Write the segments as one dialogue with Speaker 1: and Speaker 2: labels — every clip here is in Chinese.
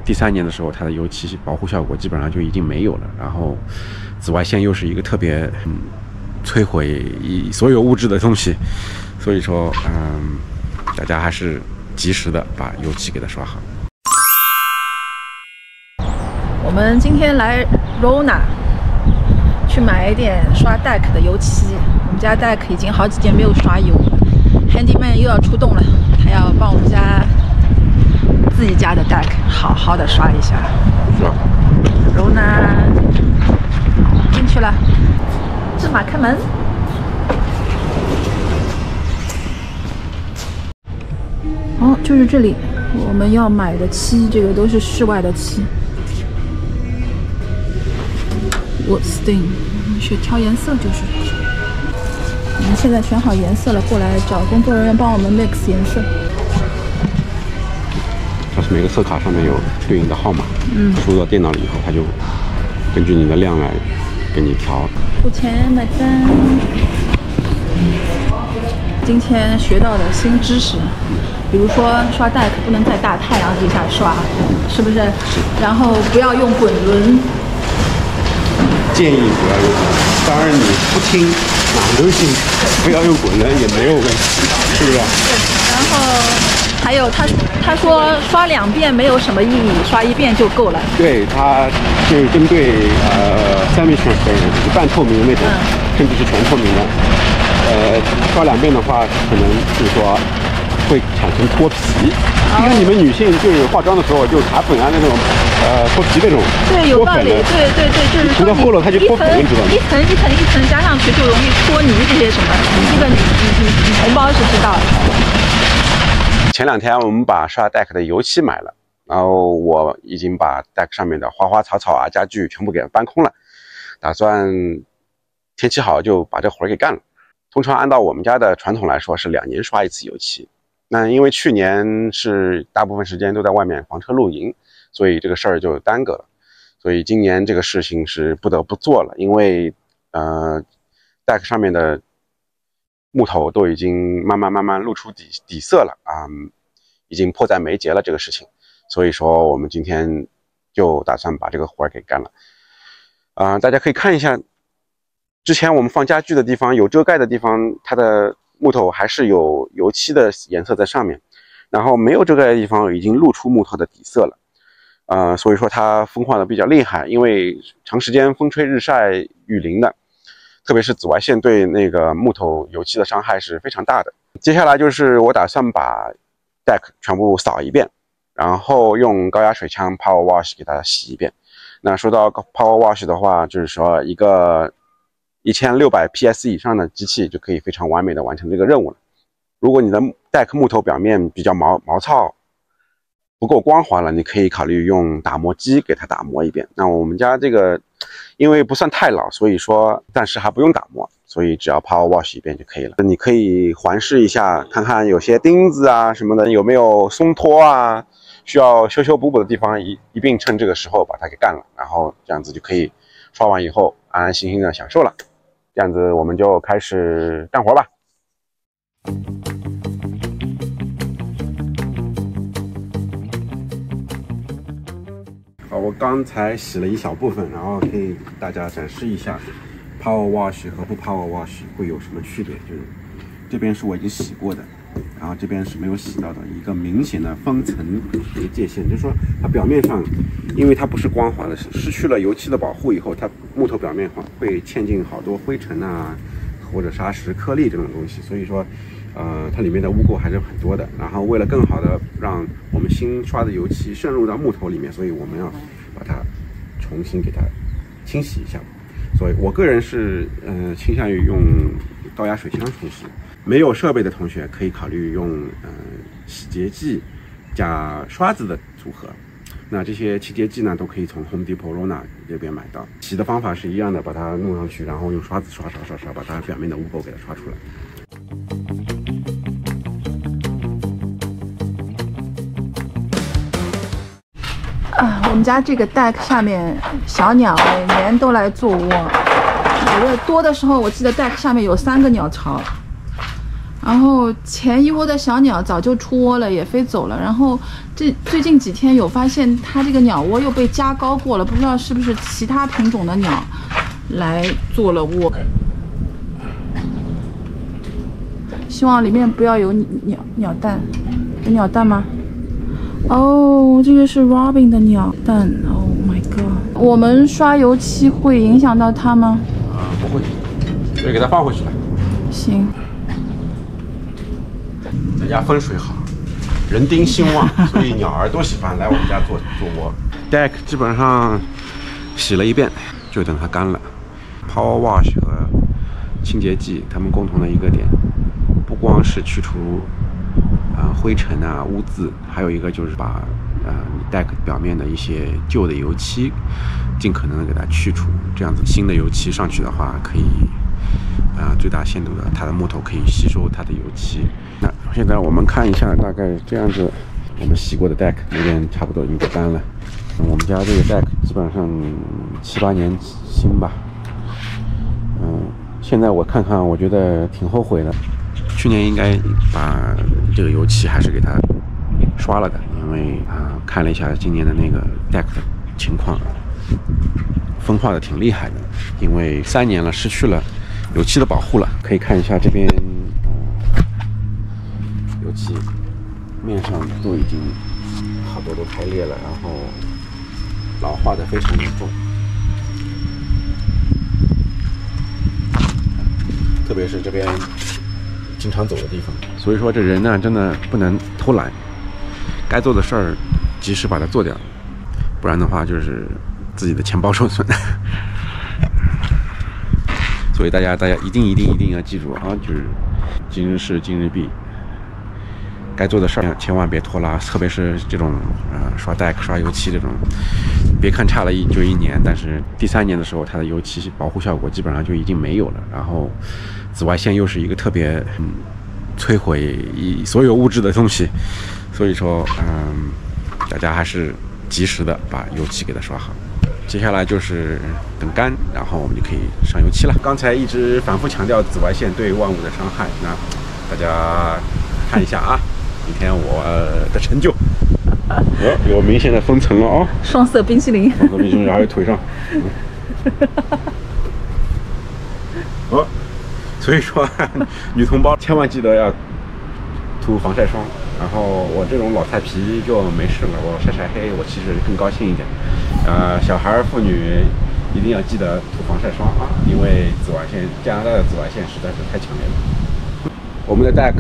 Speaker 1: 第3年的时候，它的油漆保护效果基本上就已经没有了。然后，紫外线又是一个特别摧毁所有物质的东西，所以说大家还是及时的把油漆给它刷好。
Speaker 2: 我们今天来 Rona 去买一点刷 deck 的油漆。我们家 deck 已经好几天没有刷油 ，Handyman 又要出动了，他要帮我们家自己家的 deck 好好的刷一下。Rona 进去了，芝麻开门。哦，就是这里，我们要买的漆，这个都是室外的漆。Wood stain， 去挑颜色就是。我们现在选好颜色了，过来找工作人员帮我们 mix 颜色。
Speaker 1: 它是每个色卡上面有对应的号码，输到电脑里以后，它就根据你的量来给你调。
Speaker 2: 付钱买单。今天学到的新知识，比如说刷 deck 不能在大太阳底下刷，是不是？然后不要用滚轮。
Speaker 1: 建议不要用滚轮，当然你不听哪都行，不要用滚轮也没有问题，是不是？
Speaker 2: 然后还有他说刷2遍没有什么意义，刷1遍就够了。对，
Speaker 1: 它就是针对semi-transparent 就是半透明的那种，甚至是全透明的。刷2遍的话，可能就是说会产生脱皮，因为你们女性就是化妆的时候就卡粉啊那种，脱皮那种，
Speaker 2: 对，有道理，对，就是
Speaker 1: 涂到后了它就脱粉，你知道吗？
Speaker 2: 一层加上去就容易脱泥这些什么，这个你同胞是知道的。
Speaker 1: 前2天我们把刷 deck 的油漆买了，然后我已经把 deck 上面的花花草草啊、家具全部给搬空了，打算天气好就把这活儿给干了。通常按照我们家的传统来说是2年刷1次油漆。那因为去年是大部分时间都在外面房车露营，所以这个事儿就耽搁了。所以今年这个事情是不得不做了，因为deck 上面的木头都已经慢慢露出底色了已经迫在眉睫了这个事情。所以说我们今天就打算把这个活儿给干了。大家可以看一下，之前我们放家具的地方有遮盖的地方，它的木头还是有油漆的颜色在上面，然后没有遮盖的地方已经露出木头的底色了，所以说它风化的比较厉害，因为长时间风吹日晒雨淋的，特别是紫外线对那个木头油漆的伤害是非常大的。接下来就是我打算把 deck 全部扫一遍，然后用高压水枪 Power Wash 给它洗一遍。那说到 Power Wash 的话，就是说一个1600 PS 以上的机器就可以非常完美的完成这个任务了。如果你的 deck 木头表面比较毛糙，不够光滑了，你可以考虑用打磨机给它打磨一遍。那我们家这个因为不算太老，所以说暂时还不用打磨，所以只要 Power Wash 一遍就可以了。你可以环视一下，看看有些钉子啊什么的有没有松脱啊，需要修补的地方一并趁这个时候把它给干了，然后这样子就可以刷完以后安安心心的享受了。这样子我们就开始干活吧。我刚才洗了一小部分，然后可以给大家展示一下 Power Wash 和不 Power Wash 会有什么区别。就是这边是我已经洗过的，然后这边是没有洗到的，一个明显的分层一个界限，就是说它表面上，因为它不是光滑的，失去了油漆的保护以后，它木头表面会嵌进好多灰尘啊，或者砂石颗粒这种东西，所以说，它里面的污垢还是很多的。然后为了更好的让我们新刷的油漆渗入到木头里面，所以我们要把它重新给它清洗一下。所以我个人是倾向于用高压水枪冲洗。没有设备的同学可以考虑用洗洁剂加刷子的组合。那这些清洁剂呢，都可以从 Home Depot Rona 这边买到。洗的方法是一样的，把它弄上去，然后用刷子刷，把它表面的污垢给它刷出来。
Speaker 2: 我们家这个 deck 下面小鸟每年都来做窝，有的多的时候，我记得 deck 下面有3个鸟巢。然后前一窝的小鸟早就出窝了，也飞走了。然后最近几天有发现它这个鸟窝又被加高过了，不知道是不是其他品种的鸟来做了窝。希望里面不要有鸟蛋，有鸟蛋吗？哦，这个是 Robin 的鸟蛋。Oh my god！ 我们刷油漆会影响到它吗？
Speaker 1: 不会，所以给它放回去了。
Speaker 2: 行。
Speaker 1: 咱家风水好，人丁兴旺，所以鸟儿都喜欢来我们家做窝。Deck 基本上洗了一遍，就等它干了。Power Wash 和清洁剂，它们共同的一个点，不光是去除灰尘啊、污渍，还有一个就是把Deck 表面的一些旧的油漆，尽可能的给它去除。这样子新的油漆上去的话，可以最大限度的它的木头可以吸收它的油漆。那现在我们看一下，大概这样子，我们洗过的 Deck 有点差不多已经干了。我们家这个 Deck 基本上7、8年新吧。现在我看看，我觉得挺后悔的。去年应该把这个油漆还是给它刷了的，因为看了一下今年的那个 Deck 的情况，风化的挺厉害的，因为3年了，失去了油漆的保护了。可以看一下这边，油漆面上都已经好多都开裂了，然后老化的非常严重。特别是这边经常走的地方，所以说这人呢真的不能偷懒，该做的事儿及时把它做掉，不然的话就是自己的钱包受损。所以大家一定要记住啊，就是今日事今日毕，该做的事儿千万别拖拉，特别是这种刷 Deck 刷油漆这种，别看差了就1年，但是第3年的时候它的油漆保护效果基本上就已经没有了，然后紫外线又是一个特别摧毁所有物质的东西，所以说大家还是及时的把油漆给它刷好。接下来就是等干，然后我们就可以上油漆了。刚才一直反复强调紫外线对万物的伤害，那大家看一下啊，今天我的成就，有明显的分层了哦。
Speaker 2: 双色冰淇淋，
Speaker 1: 双色冰淇淋还有腿上。所以说女同胞千万记得要涂防晒霜。然后我这种老菜皮就没事了，我晒晒黑，我其实更高兴一点。小孩妇女一定要记得涂防晒霜啊，因为紫外线，加拿大的紫外线实在是太强烈了。我们的 Deck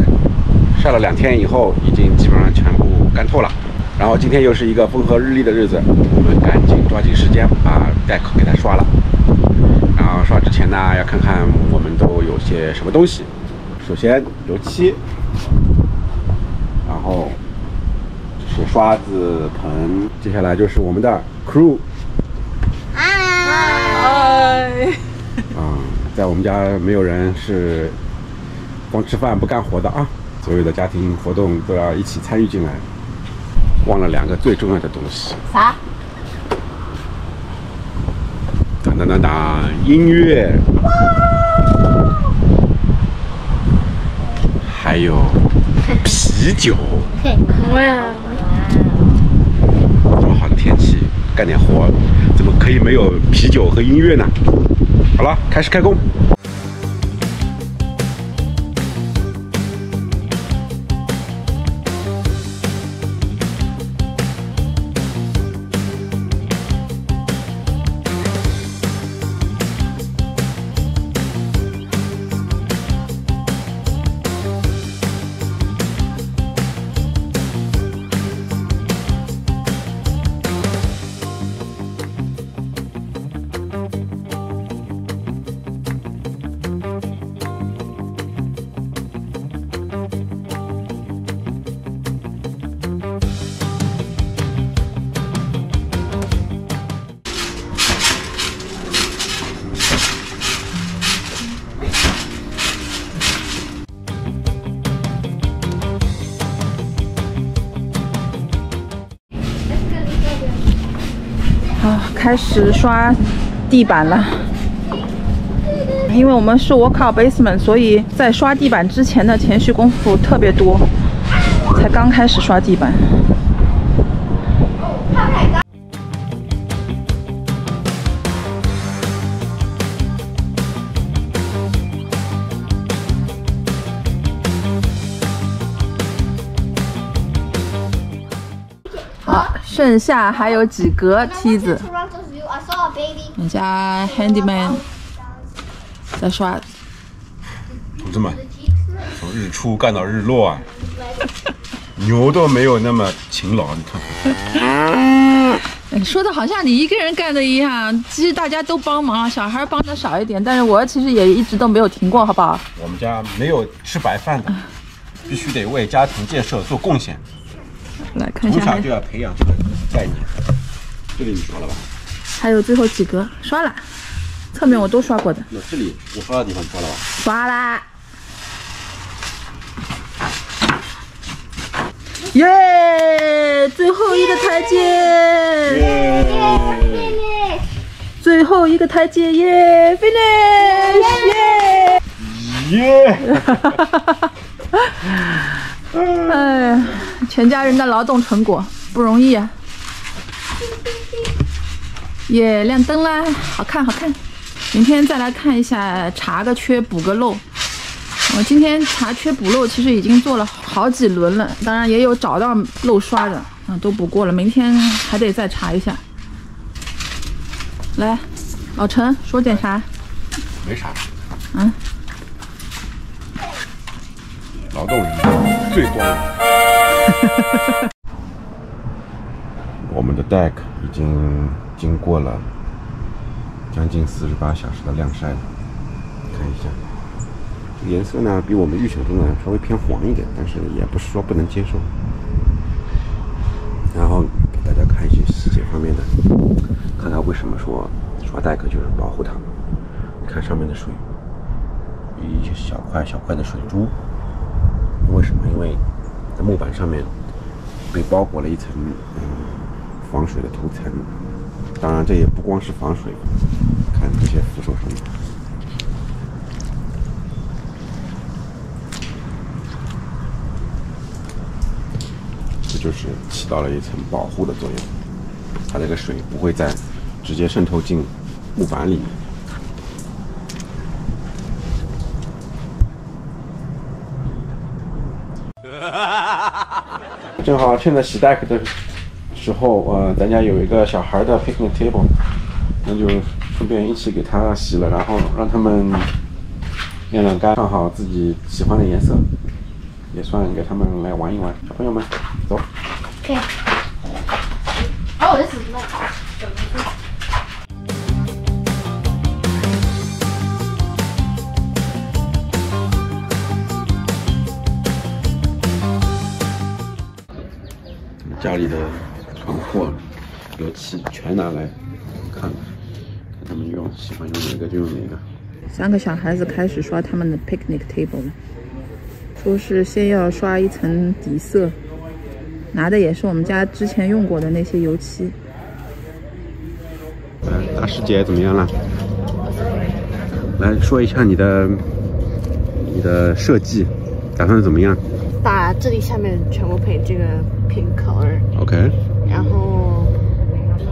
Speaker 1: 晒了2天以后，已经基本上全部干透了。然后今天又是一个风和日丽的日子，我们赶紧抓紧时间把 Deck 给它刷了。然后刷之前呢，要看看我们都有些什么东西。首先油漆。然后是刷子盆，接下来就是我们的 crew。
Speaker 2: 嗨！
Speaker 1: 在我们家没有人是光吃饭不干活的啊，所有的家庭活动都要一起参与进来。忘了2个最重要的东西。
Speaker 2: 啥？
Speaker 1: 当当当当，音乐，还有啤酒。
Speaker 2: 哇！
Speaker 1: 这么好的天气，干点活，怎么可以没有啤酒和音乐呢？好了，开始开工。开始刷地板了。
Speaker 2: 因为我们是 walkout basement， 所以在刷地板之前的前期功夫特别多，才刚开始刷地板。好，剩下还有几格梯子。人家 handyman 在刷。
Speaker 1: 同志们，从日出干到日落啊，牛都没有那么勤劳，你看。
Speaker 2: 说的好像你一个人干的一样，其实大家都帮忙，小孩帮的少一点，但是我其实也一直都没有停过，好不好？
Speaker 1: 我们家没有吃白饭的，必须得为家庭建设做贡献。
Speaker 2: 来看一下，
Speaker 1: 从小就要培养这个概念。这里你刷了吧？
Speaker 2: 还有最后几格刷了，侧面我都刷过的。
Speaker 1: 那这里我刷的地方你刷了吧？
Speaker 2: 刷啦！耶！最后一个台阶，最后一个台阶，耶 ！finish， 耶！哎，全家人的劳动成果不容易啊！耶，亮灯啦，好看好看。明天再来看一下，查个缺补个漏。我今天查缺补漏，其实已经做了好几轮了，当然也有找到漏刷的，都补过了。明天还得再查一下。来，老陈说点啥？
Speaker 1: 没啥。
Speaker 2: 嗯。
Speaker 1: 劳动人民最光荣。我们的 deck 已经经过了将近48小时的晾晒了，看一下。颜色呢，比我们预想中的稍微偏黄一点，但是也不是说不能接受。然后给大家看一些细节方面的，看看为什么说刷deck就是保护它。看上面的水，一小块小块的水珠，为什么？因为在木板上面被包裹了一层防水的涂层。当然，这也不光是防水，看这些扶手上面。这就是起到了一层保护的作用，它这个水不会再直接渗透进木板里面。正好趁着洗deck的时候，咱家有一个小孩的 picnic table， 那就顺便一起给他洗了，然后让他们晾晾干，放好自己喜欢的颜色。也算给他们来玩一玩，小朋友们，走。
Speaker 3: Okay. Oh, this is nice.
Speaker 1: 家里的存货、油漆全拿来看看他们用，喜欢用哪个就用哪个。
Speaker 2: 3个小孩子开始刷他们的 picnic table 了。说是先要刷一层底色，拿的也是我们家之前用过的那些油漆。
Speaker 1: 大师姐怎么样了？来说一下你的设计，打算怎么样？
Speaker 3: 把这里下面全部配这个 pink color。OK。然后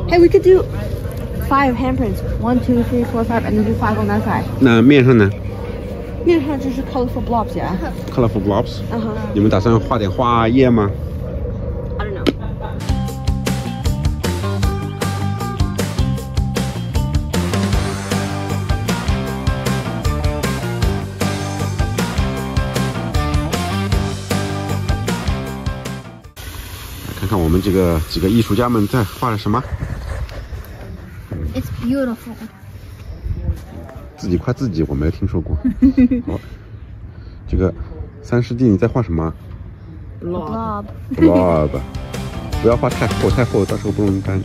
Speaker 3: ，Hey, we could do 5 handprints. 1, 2, 3, 4, 5, and then do 5 on that side.
Speaker 1: 那面上呢？
Speaker 3: 面上就是 colorful blobs 呀。
Speaker 1: colorful blobs。你们打算画点花叶吗
Speaker 3: ？I don't know。
Speaker 1: 看看我们几个艺术家们在画了什么。
Speaker 3: It's beautiful。
Speaker 1: 自己夸自己，我没有听说过。好，这个3师弟你在画什么
Speaker 3: ？blob。
Speaker 1: blob。不要画太厚，到时候不容易干。